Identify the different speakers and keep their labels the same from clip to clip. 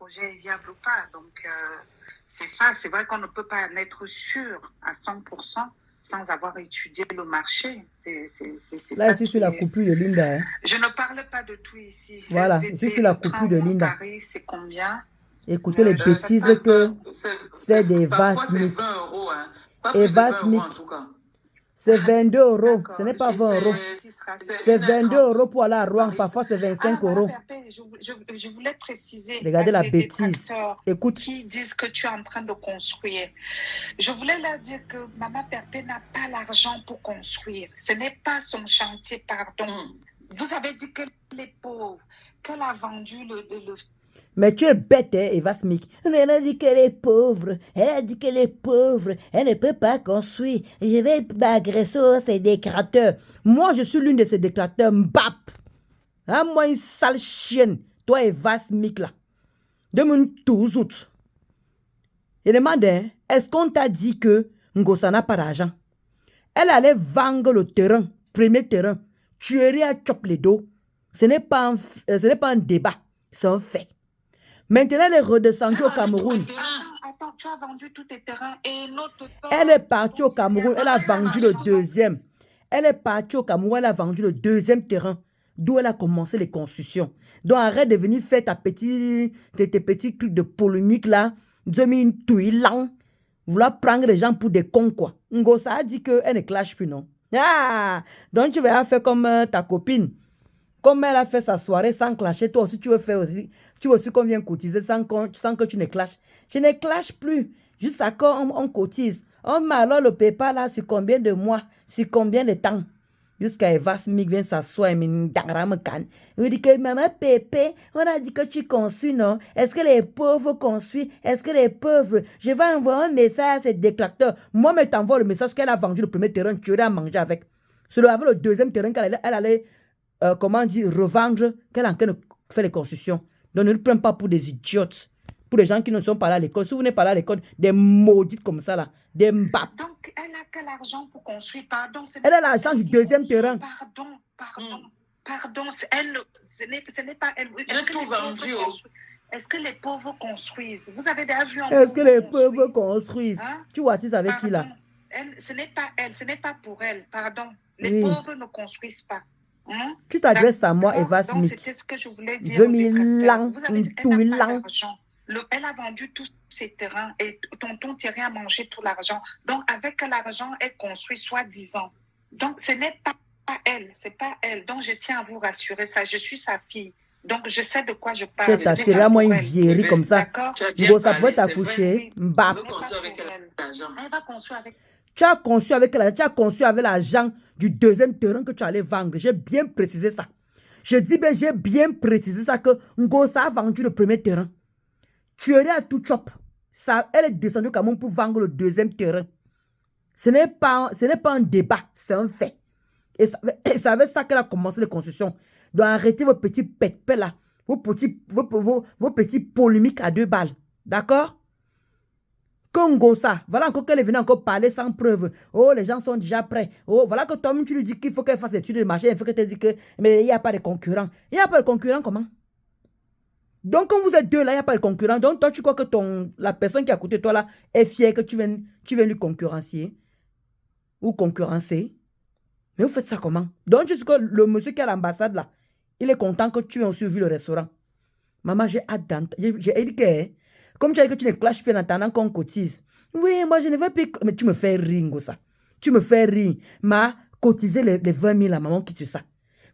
Speaker 1: projet est viable ou pas. Donc, c'est ça, c'est vrai qu'on ne peut pas en être sûr à 100% sans avoir étudié le marché. C'est
Speaker 2: Là,
Speaker 1: ça
Speaker 2: ici, sur
Speaker 1: qui
Speaker 2: la
Speaker 1: est...
Speaker 2: coupure de Linda. Hein.
Speaker 1: Je ne parle pas de tout ici.
Speaker 2: Voilà, ici, sur
Speaker 1: SVP,
Speaker 2: la
Speaker 1: le
Speaker 2: coupure de
Speaker 1: train
Speaker 2: Linda.
Speaker 1: Paris, c'est combien?
Speaker 2: Écoutez les
Speaker 1: Je sais
Speaker 2: bêtises
Speaker 1: pas.
Speaker 2: que c'est des
Speaker 3: Parfois,
Speaker 2: vases
Speaker 3: c'est
Speaker 2: mic.
Speaker 3: 20 euros. Hein. Pas
Speaker 2: Et
Speaker 3: plus de
Speaker 2: vases
Speaker 3: 20 euros en
Speaker 2: mic,
Speaker 3: tout cas.
Speaker 2: c'est 22 euros. Ce
Speaker 1: D'accord.
Speaker 2: n'est pas
Speaker 3: Et
Speaker 2: 20 euros.
Speaker 3: c'est
Speaker 2: C'est 22
Speaker 3: 1h30
Speaker 2: euros pour aller à Rouen.
Speaker 3: Paris.
Speaker 2: Parfois, c'est 25
Speaker 1: Maman
Speaker 2: euros.
Speaker 1: Perpé, je voulais préciser à
Speaker 2: Regardez la
Speaker 1: tes
Speaker 2: bêtise.
Speaker 1: détracteurs
Speaker 2: Écoute.
Speaker 1: qui disent que tu es en train de construire. Je voulais leur dire que Maman Perpé n'a pas l'argent pour construire. Ce n'est pas son chantier, pardon. Vous avez dit qu'elle est pauvre, qu'elle a vendu le...
Speaker 2: Mais tu es bête, hein, Eva Smith. Mais elle a dit qu'elle est pauvre. Elle a dit qu'elle est pauvre. Elle ne peut pas construire. Je vais m'agresser ces décrateurs. Moi, je suis l'une de ces décrateurs. Mbap. Hein, moi, une sale chienne. Toi, Eva Smith, là. De mon tous autres. Et demande, hein, est-ce qu'on t'a dit que Ngosa n'a pas d'argent? Elle allait vendre le terrain, premier terrain. Tuerie à chop les dos. Ce n'est pas un débat. C'est un fait. Maintenant, elle est redescendue au Cameroun.
Speaker 1: Attends, tu as vendu tous tes terrains et l'autre...
Speaker 2: Elle est partie au Cameroun. Elle a vendu le deuxième. Elle est partie au Cameroun. Elle a vendu le deuxième terrain d'où elle a commencé les constructions. Donc, arrête de venir faire tes petits trucs de polémique là. Vouloir prendre les gens pour des cons, quoi. Ngosa a dit qu'elle ne clash plus, non? Ah! Donc, tu vas faire comme ta copine. Comme elle a fait sa soirée sans clasher, toi aussi, tu veux faire aussi. Tu veux aussi qu'on vienne cotiser sans que tu ne clashes. Je ne clash plus. Juste à quand on cotise. On met alors le PayPal là sur combien de mois, sur combien de temps. Jusqu'à Eva Smith vient s'asseoir et me can. Il dit que maman Pépé, on a dit que tu construis, non? Est-ce que les pauvres construisent? Est-ce que les pauvres? Je vais envoyer un message à ces détracteurs. Moi, je t'envoie le message qu'elle a vendu le premier terrain, tu aurais à manger avec. C'est avec le deuxième terrain qu'elle allait comment dire, revendre, qu'elle est en train de faire les constructions. Donc ne le prends pas pour des idiotes. Pour les gens qui ne sont pas là à l'école. Si vous n'êtes pas là à l'école, des maudites comme ça là. Des mbap.
Speaker 1: Donc, elle a quel argent pour construire? Pardon.
Speaker 2: Elle a l'argent du deuxième terrain.
Speaker 1: Pardon. Ce n'est pas elle.
Speaker 3: Elle a tout vendu.
Speaker 1: Est-ce que les pauvres construisent? Vous avez déjà vu un
Speaker 2: Est-ce que les pauvres construisent? Hein? Tu vois, tu sais avec qui là?
Speaker 1: Ce n'est pas elle. Ce n'est pas pour elle. Pardon. Les pauvres ne construisent pas.
Speaker 2: Tu t'adresses à moi, Eva Smith.
Speaker 1: C'était ce que je voulais dire.
Speaker 2: 2000 ans,
Speaker 1: elle a vendu tous ses terrains et tonton Thierry a mangé tout l'argent. Donc, avec l'argent, elle construit soi-disant. Donc, ce n'est pas elle. C'est pas elle. Donc, je tiens à vous rassurer ça. Je suis sa fille. Donc, je sais de quoi je parle.
Speaker 2: Tu es ta fille, moi une vieillerie comme ça. Ça pourrait t'accoucher.
Speaker 1: Elle va construire avec...
Speaker 2: Tu as conçu avec l'argent du deuxième terrain que tu allais vendre. J'ai bien précisé ça. Je dis bien, j'ai bien précisé ça que Ngosa a vendu le premier terrain. Tu aurais à tout chop. Elle est descendue au Cameroun pour vendre le deuxième terrain. Ce n'est pas un débat, c'est un fait. Et c'est avec ça qu'elle a commencé les constructions. Donc arrêtez vos petits pète-pète là. Vos petits polémiques à 2 balles. D'accord? Congo ça, voilà encore qu'elle est venue encore parler sans preuve. Oh, les gens sont déjà prêts. Oh, voilà que toi-même tu lui dis qu'il faut qu'elle fasse l'étude de marché. Il faut que tu dis que mais il n'y a pas de concurrent. Il n'y a pas de concurrent comment? Donc, quand vous êtes deux là, il n'y a pas de concurrent. Donc, toi, tu crois que la personne qui est à côté de toi là est fière que tu viennes lui concurrencier ou concurrencer. Mais vous faites ça comment? Donc, je sais que le monsieur qui est à l'ambassade là, il est content que tu aies aussi vu le restaurant. Maman, j'ai hâte d'entendre. J'ai dit que... Comme tu as dit que tu ne clashes plus en attendant qu'on cotise. Oui, moi je ne veux plus... Mais tu me fais rire, ça. Tu me fais rire. Ma, cotiser les 20 000 à maman qui tue ça.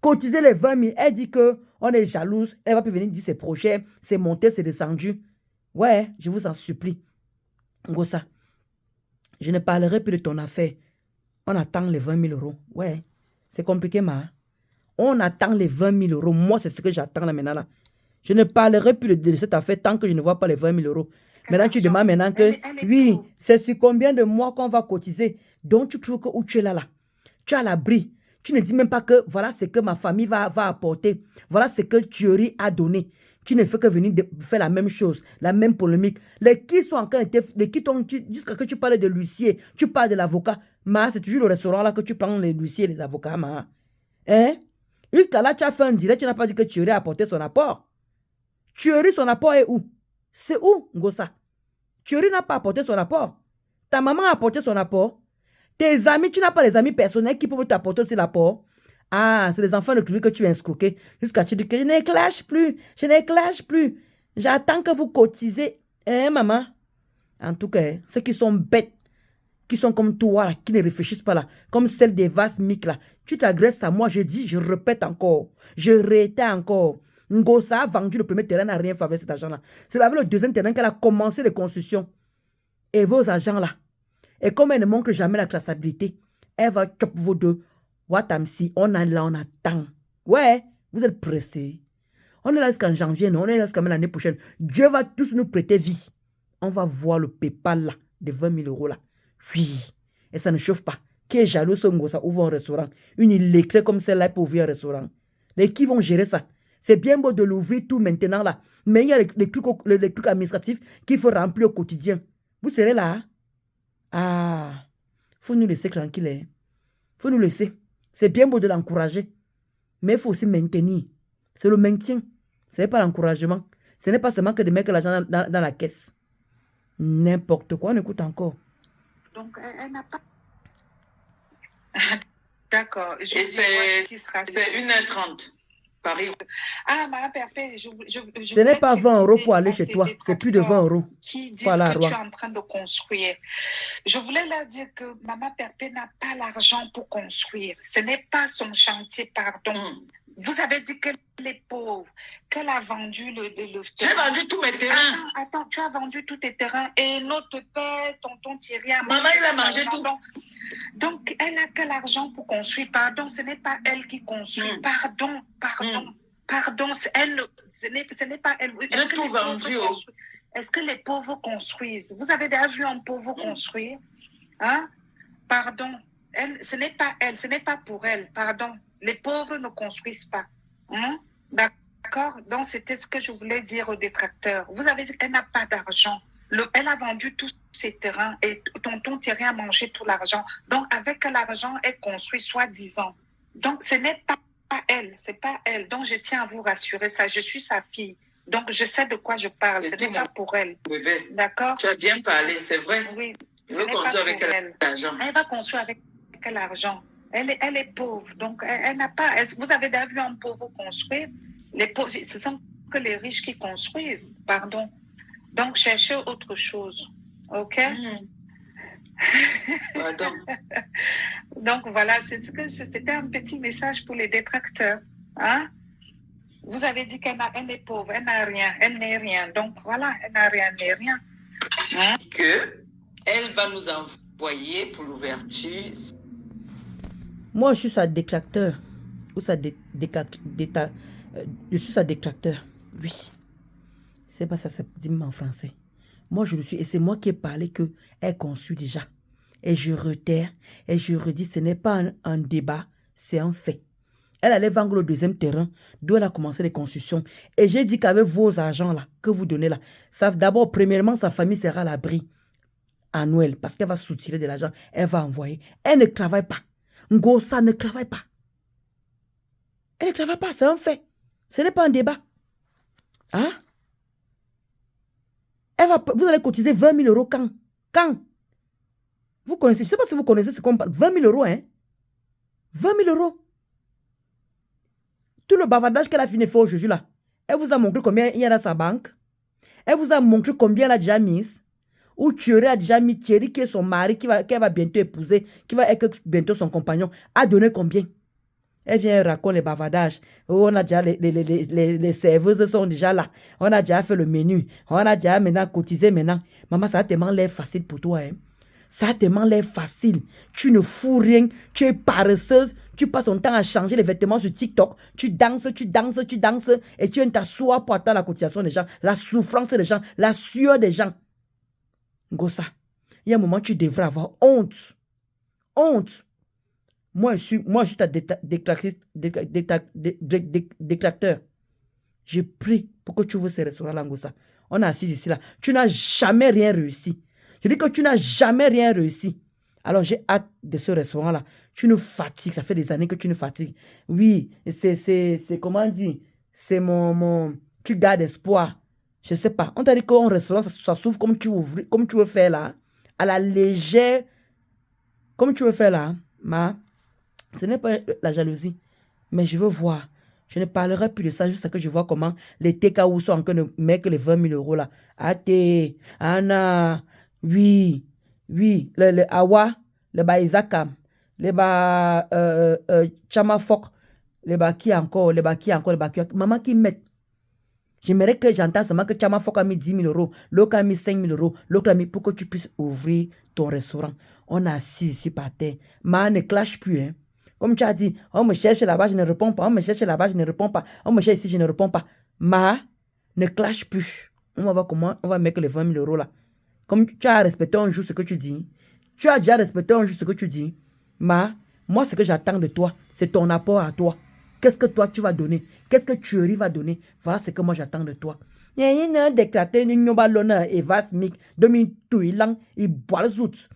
Speaker 2: Cotiser les 20 000. Elle dit qu'on est jalouse. Elle va plus venir dire ses projets. C'est monté, c'est descendu. Ouais, je vous en supplie. Ngosa, je ne parlerai plus de ton affaire. On attend les 20 000 euros. Ouais, c'est compliqué, ma. On attend les 20 000 euros. Moi, c'est ce que j'attends là maintenant là. Je ne parlerai plus de cette affaire tant que je ne vois pas les 20 000 euros. Maintenant, tu demandes maintenant que, oui, c'est sur combien de mois qu'on va cotiser. Donc, tu trouves que où tu es là, tu as l'abri. Tu ne dis même pas que voilà ce que ma famille va apporter. Voilà ce que Thierry a donné. Tu ne fais que venir faire la même chose, la même polémique. Les qui sont encore, jusqu'à que tu parles de l'huissier, tu parles de l'avocat. Ma, c'est toujours le restaurant là que tu prends les huissiers et les avocats, ma. Hein? Jusqu'à là, tu as fait un direct, tu n'as pas dit que Thierry a apporté son apport. Thierry, son apport est où? C'est où, Ngosa? Thierry n'a pas apporté son apport. Ta maman a apporté son apport. Tes amis, tu n'as pas les amis personnels qui peuvent t'apporter aussi l'apport. Ah, c'est les enfants de Thierry que tu as escroqués. Jusqu'à tu dis que je n'éclage plus. Je n'éclage plus. J'attends que vous cotisez. Hein, maman? En tout cas, ceux qui sont bêtes, qui sont comme toi, là, qui ne réfléchissent pas là, comme celle des vases mic là, tu t'agresses à moi, je dis, je répète encore, je réitère encore. Ngosa a vendu le premier terrain, n'a rien fait avec cet argent-là. C'est avec le deuxième terrain qu'elle a commencé les constructions. Et vos agents là. Et comme elle ne montre jamais la traçabilité, elle va chop vos deux. Watamsi, on a là, on attend. Ouais, vous êtes pressés. On est là jusqu'en janvier, non? On est là jusqu'à l'année prochaine. Dieu va tous nous prêter vie. On va voir le PayPal là, de 20 000 euros là. Oui. Et ça ne chauffe pas. Qui est jaloux, ce Ngosa ouvre un restaurant? Une illettrée comme celle-là pour ouvrir un restaurant. Et qui vont gérer ça? C'est bien beau de l'ouvrir tout maintenant là. Mais il y a les trucs administratifs qu'il faut remplir au quotidien. Vous serez là? Hein? Ah. Faut nous laisser tranquille. Hein? Faut nous laisser. C'est bien beau de l'encourager. Mais il faut aussi maintenir. C'est le maintien. Ce n'est pas l'encouragement. Ce n'est pas seulement que de mettre l'argent dans la caisse. N'importe quoi, on écoute encore.
Speaker 1: Donc, elle n'a pas... D'accord.
Speaker 3: Et c'est 1h30. Paris.
Speaker 1: Ah, Madame Perpé,
Speaker 2: ce n'est pas 20 euros pour aller chez toi. C'est plus de 20 euros.
Speaker 1: Qui disent
Speaker 2: voilà,
Speaker 1: que tu es en train de construire. Je voulais leur dire que Maman Perpé n'a pas l'argent pour construire. Ce n'est pas son chantier, pardon. Vous avez dit qu'elle est pauvre, qu'elle a vendu le
Speaker 3: J'ai vendu tous mes terrains.
Speaker 1: Attends, tu as vendu tous tes terrains et notre père, tonton Thierry a
Speaker 3: Maman, il a mangé tout.
Speaker 1: Donc, elle n'a que l'argent pour construire. Pardon, ce n'est pas elle qui construit. Pardon. Ce n'est pas elle. Est-ce que les pauvres construisent? Vous avez déjà vu un pauvre construire? Hein? Pardon. Ce n'est pas elle, ce n'est pas pour elle. Pardon. Les pauvres ne construisent pas. Hein? D'accord? Donc, c'était ce que je voulais dire aux détracteurs. Vous avez dit qu'elle n'a pas d'argent. Elle a vendu tous ses terrains et tonton Thierry a mangé tout l'argent. Donc, avec l'argent, elle construit soi-disant. Donc, ce n'est pas elle, c'est pas elle. Donc, je tiens à vous rassurer ça. Je suis sa fille. Donc, je sais de quoi je parle. Ce n'est pas pour elle.
Speaker 3: Bébé,
Speaker 1: d'accord?
Speaker 3: Tu as bien parlé, c'est vrai.
Speaker 1: Oui.
Speaker 3: Elle va construire avec quel argent?
Speaker 1: Elle va construire avec quel argent? Elle est pauvre. Donc, elle n'a pas... Vous avez déjà vu un pauvre construire? Les pauvres, ce sont que les riches qui construisent. Pardon. Donc, cherchez autre chose. OK?
Speaker 3: Pardon.
Speaker 1: Donc, voilà, c'était un petit message pour les détracteurs. Hein? Vous avez dit qu'elle est pauvre, elle n'a rien, elle n'est rien. Donc, voilà, elle n'a rien, elle n'est rien.
Speaker 3: Hein? Elle va nous envoyer pour l'ouverture.
Speaker 2: Moi, je suis sa détracteur. Ou sa je suis sa détracteur. Oui. C'est pas ça, ça dit en français. Moi, je le suis. Et c'est moi qui ai parlé qu'elle construit déjà. Et je reterre. Et je redis, ce n'est pas un débat, c'est un fait. Elle allait vendre le deuxième terrain, d'où elle a commencé les constructions. Et j'ai dit qu'avec vos argents là, que vous donnez là, d'abord, premièrement, sa famille sera à l'abri à Noël. Parce qu'elle va soutirer de l'argent. Elle va envoyer. Elle ne travaille pas. Ngosa ne travaille pas. Elle ne travaille pas, c'est un fait. Ce n'est pas un débat. Hein? Vous allez cotiser 20 000 euros quand? Quand? Vous connaissez, je ne sais pas si vous connaissez ce qu'on parle. 20 000 euros, hein? 20 000 euros. Tout le bavardage qu'elle a fini de faire aujourd'hui là, elle vous a montré combien il y a dans sa banque. Elle vous a montré combien elle a déjà mis. Ou Thierry a déjà mis, Thierry qui est son mari, qu'elle va bientôt épouser, qui va être bientôt son compagnon, a donné combien? Elle vient raconter les bavardages. Oh, on a déjà les serveuses sont déjà là. On a déjà fait le menu. On a déjà maintenant cotisé maintenant. Maman, ça a tellement l'air facile pour toi. Hein? Ça a tellement l'air facile. Tu ne fous rien. Tu es paresseuse. Tu passes ton temps à changer les vêtements sur TikTok. Tu danses. Et tu viens t'asseoir pour attendre la cotisation des gens. La souffrance des gens. La sueur des gens. Ngosa, il y a un moment où tu devrais avoir honte. Honte. Moi, je suis ta détracteur. Je prie pour que tu ouvres ces restaurants-là, Ngosa. On est assis ici, là. Tu n'as jamais rien réussi. Je dis que tu n'as jamais rien réussi. Alors, j'ai hâte de ce restaurant-là. Tu nous fatigues. Ça fait des années que tu nous fatigues. Oui, c'est comment dire? C'est mon... Tu gardes espoir. Je sais pas. On t'a dit qu'un restaurant, ça s'ouvre comme tu ouvres, comme tu veux faire là. À la légère. Comme tu veux faire là. Ma. Ce n'est pas la jalousie. Mais je veux voir. Je ne parlerai plus de ça jusqu'à ce que je vois comment les TKO sont en train de mettre les 20 000 euros là. Ate, Anna, oui, oui, le Awa, le ba Isakam, le ba Chamafok, le ba qui encore, le ba qui encore, le ba qui. Maman qui met. J'aimerais que j'entende seulement que Chamafok a mis 10 000 euros, l'autre a mis 5 000 euros, l'autre a mis pour que tu puisses ouvrir ton restaurant. On est assis ici par terre. Ma ne clash plus, hein. Comme tu as dit, on me cherche là-bas, je ne réponds pas. On me cherche là-bas, je ne réponds pas. On me cherche ici, je ne réponds pas. Ma, ne clash plus. On va voir comment on va mettre les 20 000 euros là. Comme tu as respecté un jour ce que tu dis. Tu as déjà respecté un jour ce que tu dis. Ma, moi, ce que j'attends de toi, c'est ton apport à toi. Qu'est-ce que toi, tu vas donner? Qu'est-ce que tu vas donner? Voilà ce que moi, j'attends de toi. Il y a un déclaré, il y a l'honneur, et va smik, demi tout, il boit le zout.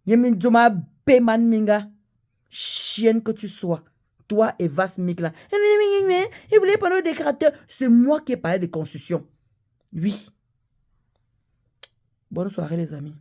Speaker 2: Il y a un paiement minga. Chienne que tu sois, toi et Vasmik là, il voulait parler de décorateur. C'est moi qui ai parlé de construction. Oui. Bonne soirée les amis.